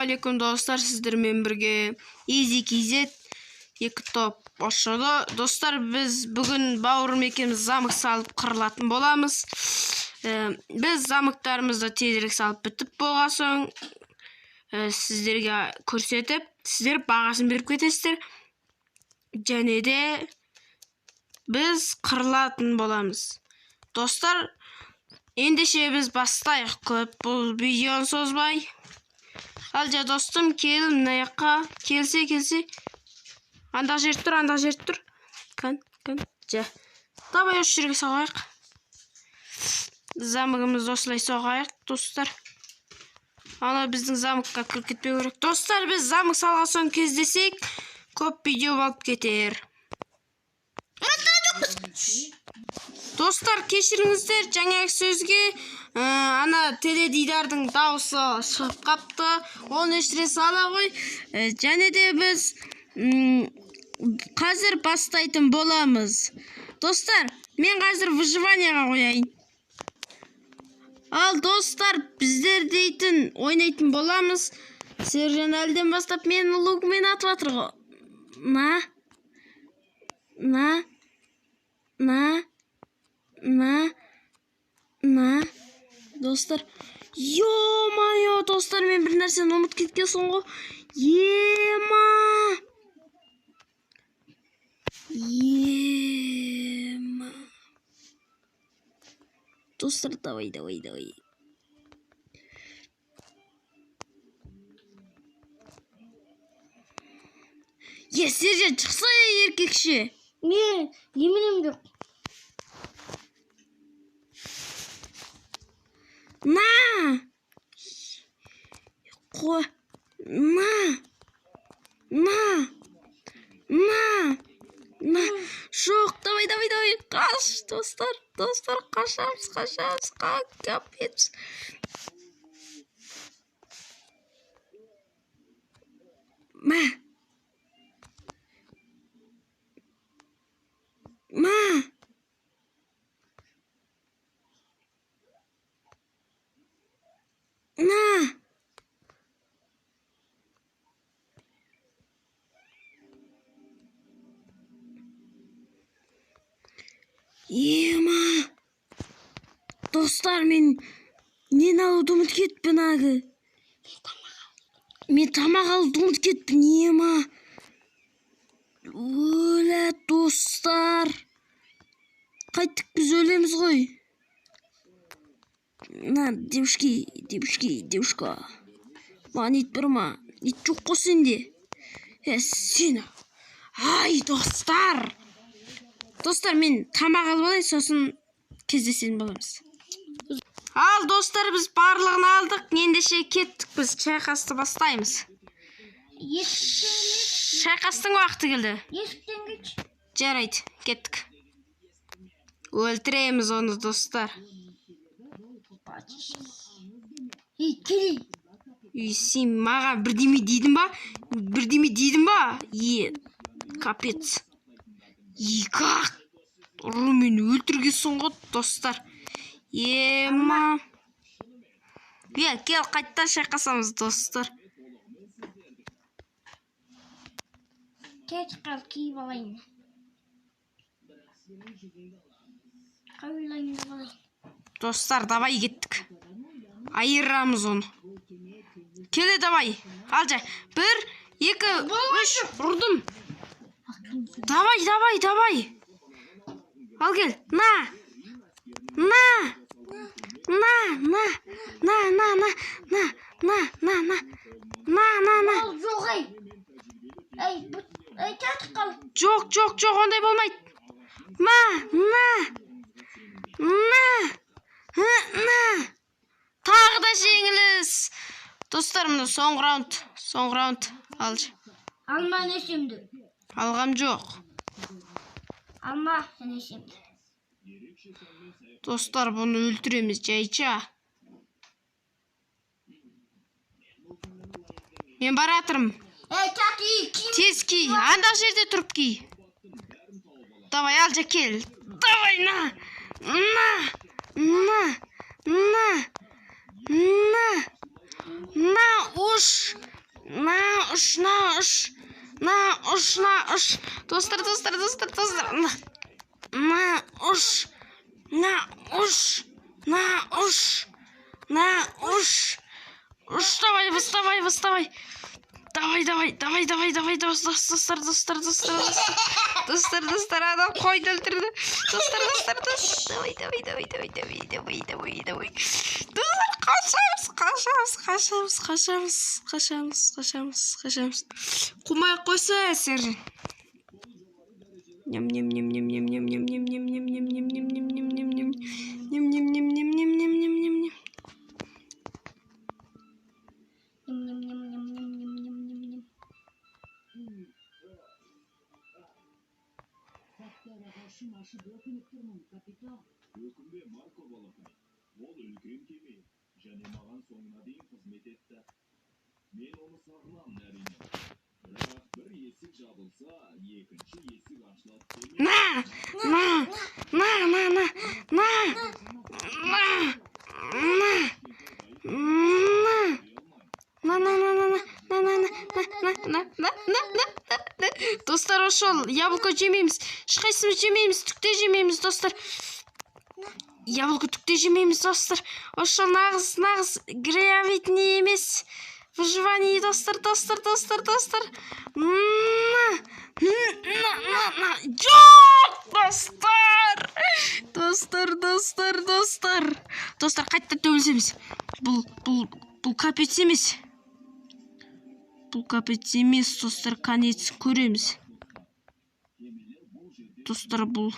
Алейкум достар, сіздермен бірге Easy KZ 2 топ ошодо. Достар, біз бүгін бауырым екеуміз замок салып қырылатын боламыз. Біз замоктарымызды тезірек салып бітіп болған соң сіздерге көрсетіп, сіздер бағасын беріп кетесіздер. Және де біз қырылатын боламыз. Достар, ендеше біз бастайық, көп бұл видеоны созбай. Алжа достым, кел мына жаққа, келсе. Анда жер тұр. Кан. Жа. Давай осы жерге соғайық. Замогымызды осылай соғайық, достар. Ана біздің замокқа кіріп кетпеу керек. Достар, біз замок салған соң кездесек, көп видео болып кетер. Достар, кешіріңіздер, жаңағы сөзге ана теледидардың дауысы шығып қапты. Оны өшіре сала ғой. Және де біз қазір бастайтын боламыз. Достар, мен қазір выживанияға қояйын. Ал достар, біздер дейтін ойнайтын боламыз. Сержан әлден бастап мені лугмен атып жатыр ғой. Достар, ё-майо, достар, мен бір нәрсені ұмытып кеткен соң ғой. Ема. Достар, давай. Сержан, шықса еркекше. Мен емінім жоқ. Жоқ, давай. Қаш, достар, қашамыз, капец. Ема. Достар, мен нені алуды ұмытып кетіппін ағы. Мен тамақ алуды ұмытып кетіппін, ема. Өлә, достар. Қайттық, біз өлеміз ғой. Девушка. Маған ит бұрма. Ит жоқ қой сенде. Сені. Ай, достар. Достар, мен тамақ алып алайын, сосын кездесетін боламыз. Ал, достар, біз барлығын алдық. Ендеше кеттік, біз шайқасты бастаймыз. Шайқастың уақыты келді. Есіктен кетші. Жарайды, кеттік. Өлтіреміз оны, достар. Келей. Сен маған бірдеме дейдің ба? Капец. Как? Ұры, мені өлтіргенсің ғой, достар. Ема. Кел, қайттан шайқасамыз, достар. Кет қал, киіп алайын. Достар, давай кеттік. Айырамыз оны. Келе, давай. Алжа. 1, 2, 3, ұрдым. Давай. Ал кел. На. Жоқ, тәтік қал. Жоқ, ондай болмайды. Тағы да жеңіліс. Достар, мұны соңғы раунд. Алжа. Алма несемді. Алғам жоқ. Алма несемді. Достар, бұны өлтіреміз, жайча. Мен баратырым. Тез ки, андақ жерде тұрып ки. Давай, Алжа, кел. Давай, на, уж. Достар. Давай. Давай, достар. Достар, адам қойды өлтірді. Достар. Давай. Қашамыз. Қумай қойса, Сержан. Ням. Өкінбе, Марко балақай. Ол үлкен кеме, және маған соңына дейін қызмет етті. Мен оны сағынамын әрине. Бірақ бір есік жабылса, екінші есік ашылады Достар, ошол яблоко жемейміз. Ешқайсымыз жемейміз, түкте жемейміз, достар. Яблоко түкте жемейміз, достар. Ошол нағыз гравитный емес. Выживание, достар. Жоқ, достар. Достар, қайтта төгілсеміз. Бұл капец емес. Достар, конец көреміз. Достар, бұл.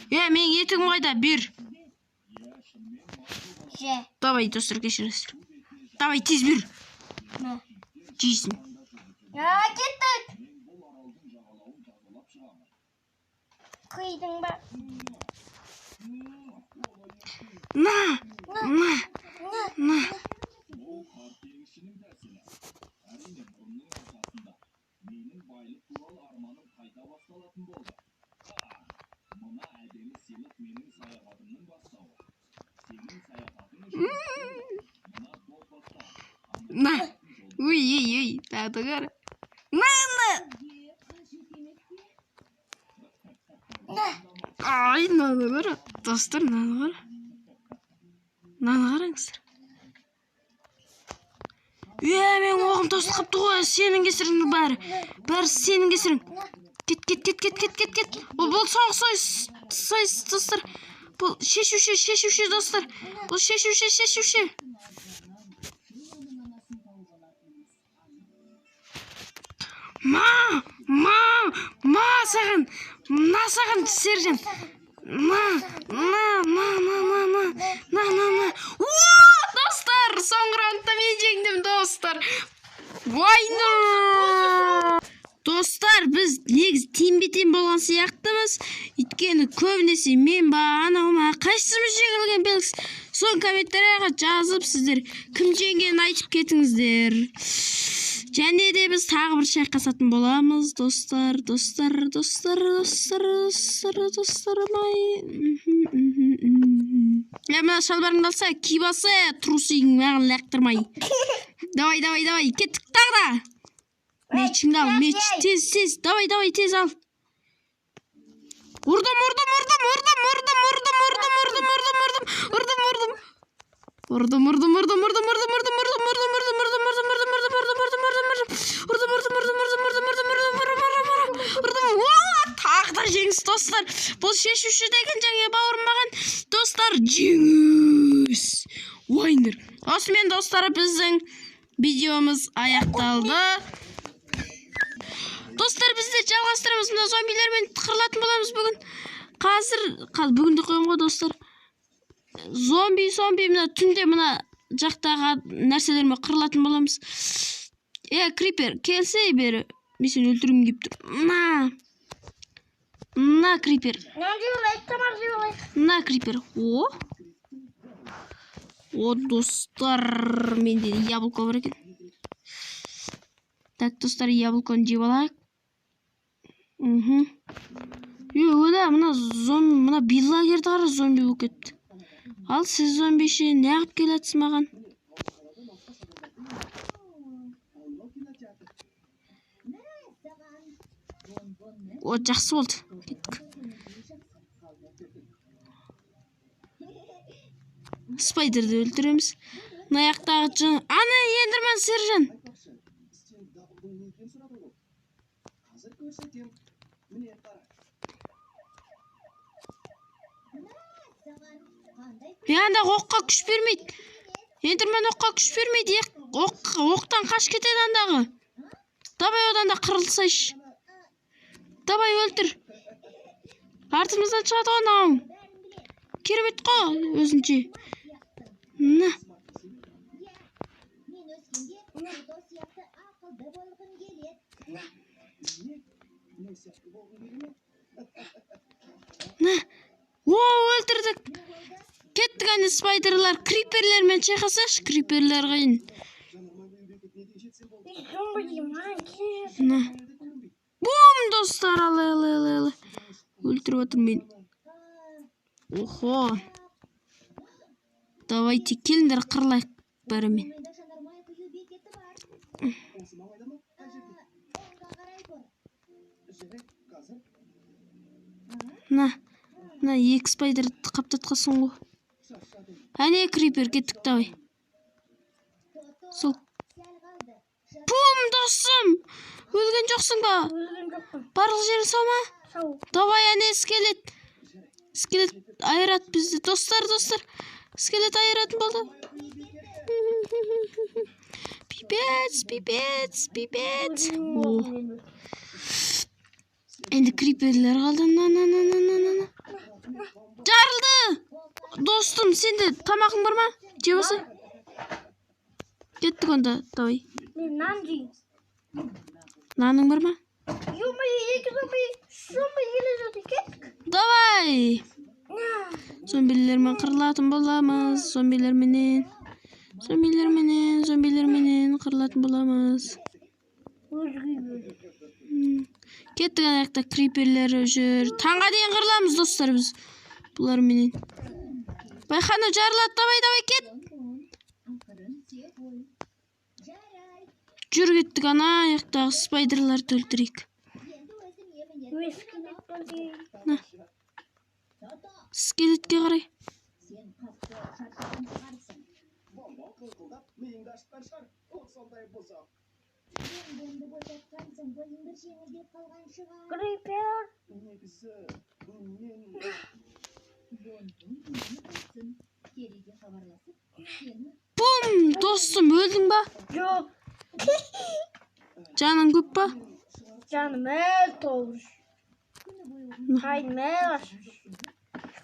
Мен етігім қайда, бер. Давай, достар, кешіріңіздер. Давай, тез бер. Жейсің. Кеттік. Қидың ба? Ой, тағы қара. Ай, наны қара. Достар, наны қараңыздар. Мен оғым тосыл қапты ғой, сенің кесірің бәрі. Бәрі сенің кесірің. Кет. Бұл сайыс, достар. Бұл шешуші, достар. Бұл шешуші. Саған, Сержан. Достар, соңғы раундта мен жеңдім, достар. Достар, біз негіз тем-бетем болған сияқтымыз. Өйткені көбінесе мен анауыма қайсымыз жеңілген белгісіз. Соң комментарияға жазып, сіздер кім жеңгенін айтып кетіңіздер. Және де біз тағы бір шайқасатын боламыз, достар. Мына шалбарыңды алса, кибасы, трусигің маған лақтырмай. Давай, кеттік тағы да. Мечіңді ал, тез, давай, тез ал. Ұрдым. Тағы да жеңіс, достар. Бұл шешуші деген жаңа бауырым маған. Достар, жеңіс. Ойныр. Осымен, достар, біздің видеомыз аяқталды. Достар, бізде жалғастырамыз. Мына зомбилермен қырылатын боламыз бүгін. Бүгінді қойым ғой, достар. Зомби, мына түнде мына жақтағы нәрселермен қырылатын боламыз. Крипер, келсей бері. Мен сені өлтіргім келіп тұр. На, Крипер. На, Крипер. О, достар, менде яблоко бар екен. Так, достар, яблоконы жеп алайық. Мына биллагерді қара зомби болып кетті. Ал сіз зомби ше, не ағып келатсыз маған? О, жақсы болды. Кеттік. Спайдерді өлтіреміз. Мына жақтағы жан... Ана ендермен сержан. Анда оққа күш бермейді. Ендермен оққа күш бермейді. Оқтан қаш кетеді андағы. Давай одан да қырылсайшы. Давай өлтір. Артымыздан шығады ғой науым. Керемет қой өзінше. На. На. О, өлтірдік. Кеттік әне спайдерлар. Криперлермен шайқасайшы. Криперлер қайын. На. Бум, достар. Алай. Өлтіріп отыр мен. Охо. Давайте келіндер қырлайық бәрімен. На, екі спайдерді қаптатқасын ғой. Әне крипер кеттік, давай. Сол. Пум, досым! Өлген жоқсың ба? Барлық жерің сау ма? Давай, әне скелет. Скелет айырат бізді. Достар. Скелет айыратын болды. Пипец. Енді криперлер қалды. На. Жарылды! Достым, сенде тамақың бар ма? Жеп алсай. Кеттік онда, давай. Мен нан жеймін. Наның бар ма? Екі зомби келе жатыр, кеттік. Давай! Зомбилермен қырылатын боламыз. Зомбилерменен қырылатын боламыз. Кеттік аяқта криперлері жүр. Таңға дейін қырыламыз, достар, біз. Бұларменен. Байқаны жарылады, давай, кет. Жүр кеттік ана аяқтағы спайдерларды өлтірейік. На. Скелетке қарай. Крипер. Бум, достым, өлдің ба? Жоқ. Жаның көп па? Жаным әл толыш. Қайным әл ашыш.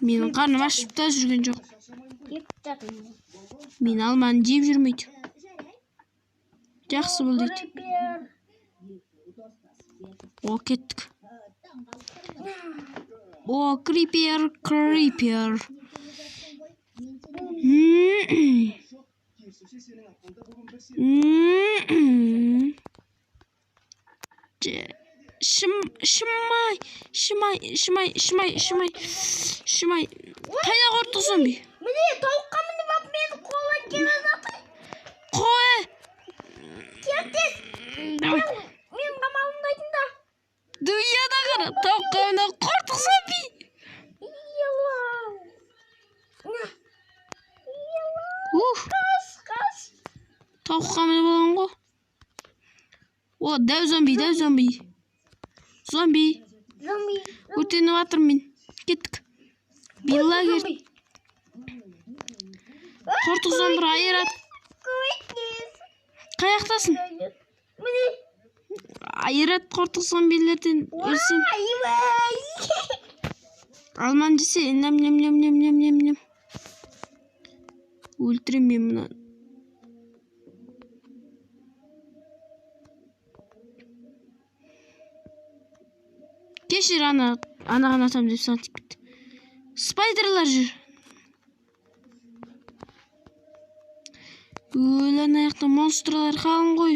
Менің қарным ашып та жүрген жоқ. Екі жақын. Мен алманы жеп жүрмейді. Жақсы бол дейді. Крипер. О, кеттік. О, крипер. Шымай. Қайда қорты зомби? Міне, тауыққа мініп ап мені қолан келе жатыр. Қой! Кеттес. Давай. Мен қамалындайтын да. Дүнияда қара, тауыққа мініп қортық зомби. Қас. Тауыққа мініп болған ғой. О, дәу зомби. Зомби. Өртеніп атыр мен. Кеттік. Биллагер. Қортық зомбыр айырат. Қаяқтасың? Міне. Айырат қортық зомбилерден өлсен. Алман жесе. Ням. Өлтірем мен мұны. Кешір анаған атам деп саған тиіп кетті. Спайдерлар жүр. Өлі аяқта монстрлар қалың ғой.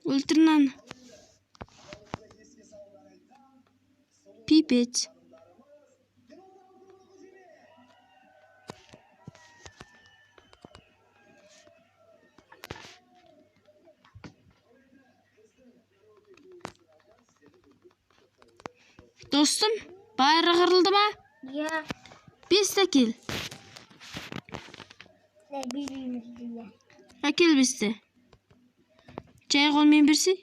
Өлтір наны. Капец. Достым, байыры қырылды ма? Ya. 5 әкел. Ne bileyim ya. Әкел 5-ті. Жай қолмен берсе?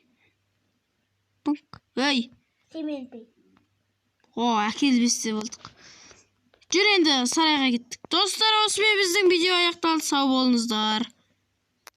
Бұнк. Өй. Semin bey. О, әкел 5-ті болдық. Жүр енді сарайға кеттік. Достар, осымен біздің видео аяқталды. Сау болыңыздар.